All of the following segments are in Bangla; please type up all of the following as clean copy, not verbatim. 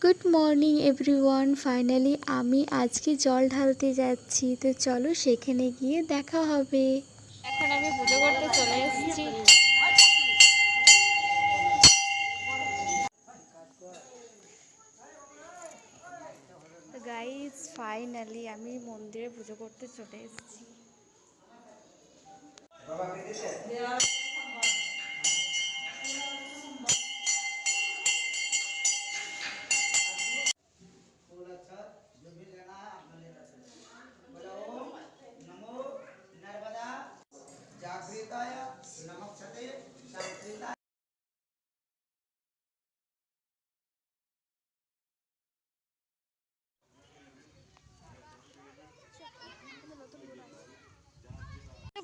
Good morning everyone. ফাইনালি আমি আজকে জল ঢালতে যাচ্ছি, তো চলো সেখানে গিয়ে দেখা হবে। এখন আমি পুজো করতে চলে এসেছি। তো গাইস ফাইনালি আমি মন্দিরে পুজো করতে চলে এসেছি।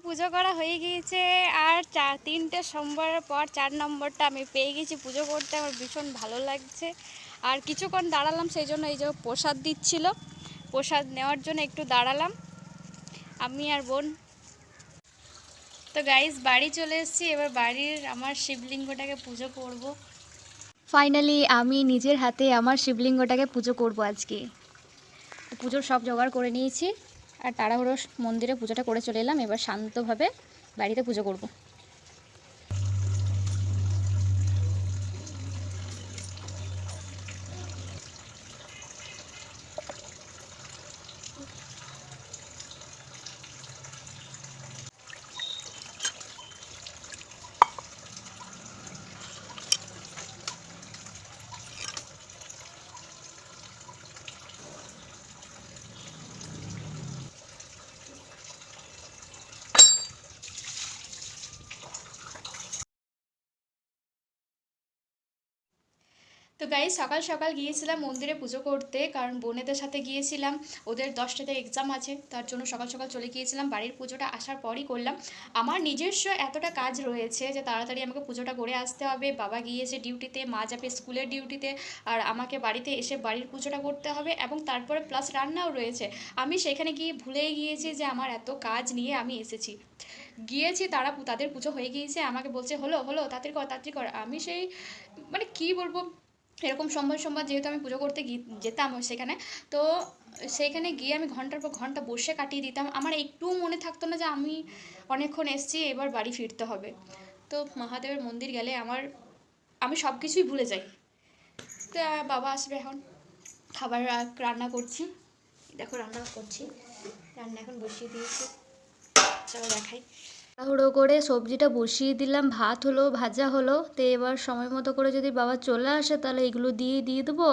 পুজো করা হয়ে গিয়েছে, আর 3টে সোমবারের পর 4 নম্বরটা আমি পেয়ে গেছি। পুজো করতে আমার ভীষণ ভালো লাগছে। আর কিছুক্ষণ দাঁড়ালাম, সেই জন্য এই যে প্রসাদ দিচ্ছিল, প্রসাদ নেওয়ার জন্য একটু দাঁড়ালাম আমি আর বোন। তো গাইস বাড়ি চলে এসেছি, এবার বাড়ির আমার শিবলিঙ্গটাকে পুজো করব। ফাইনালি আমি নিজের হাতে আমার শিবলিঙ্গটাকে পুজো করব আজকে। পুজোর সব জোগাড় করে নিয়েছি, আর তাড়াহুড়ো মন্দিরে পুজোটা করে চলে এলাম। এবার শান্তভাবে বাড়িতে পুজো করব। তো গাইজ সকাল সকাল গিয়েছিলাম মন্দিরে পুজো করতে, কারণ বোনেদের সাথে গিয়েছিলাম। ওদের 10টাতে এক্সাম আছে, তার জন্য সকাল সকাল চলে গিয়েছিলাম। বাড়ির পুজোটা আসার পরই করলাম। আমার নিজস্ব এতটা কাজ রয়েছে যে তাড়াতাড়ি আমাকে পুজোটা করে আসতে হবে। বাবা গিয়েছে ডিউটিতে, মা যাবে স্কুলের ডিউটিতে, আর আমাকে বাড়িতে এসে বাড়ির পুজোটা করতে হবে, এবং তারপরে প্লাস রান্নাও রয়েছে। আমি সেখানে গিয়ে ভুলেই গিয়েছি যে আমার এত কাজ নিয়ে আমি এসেছি। গিয়েছি, তাদের পুজো হয়ে গিয়েছে, আমাকে বলছে হলো হলো তাড়াতাড়ি কর তাড়াতাড়ি কর। আমি সেই মানে কী বলবো, এরকম সোমবার সোমবার যেহেতু আমি পুজো করতে যেতাম সেখানে, তো সেইখানে গিয়ে আমি ঘন্টার পর ঘন্টা বসে কাটিয়ে দিতাম। আমার একটুও মনে থাকতো না যে আমি অনেকক্ষণ এসেছি, এবার বাড়ি ফিরতে হবে। তো মহাদেবের মন্দির গেলে আমি সব কিছুই ভুলে যাই। তো বাবা আসবে এখন, খাবার রান্না করছি। দেখো রান্না করছি, রান্না এখন বসিয়ে দিয়েছি, চলো দেখাই। তাড়াহুড়ো করে সবজিটা বসিয়ে দিলাম, ভাত হলো, ভাজা হলো। তো এবার সময় মতো করে যদি বাবা চলে আসে তাহলে এগুলো দিয়ে দেবো।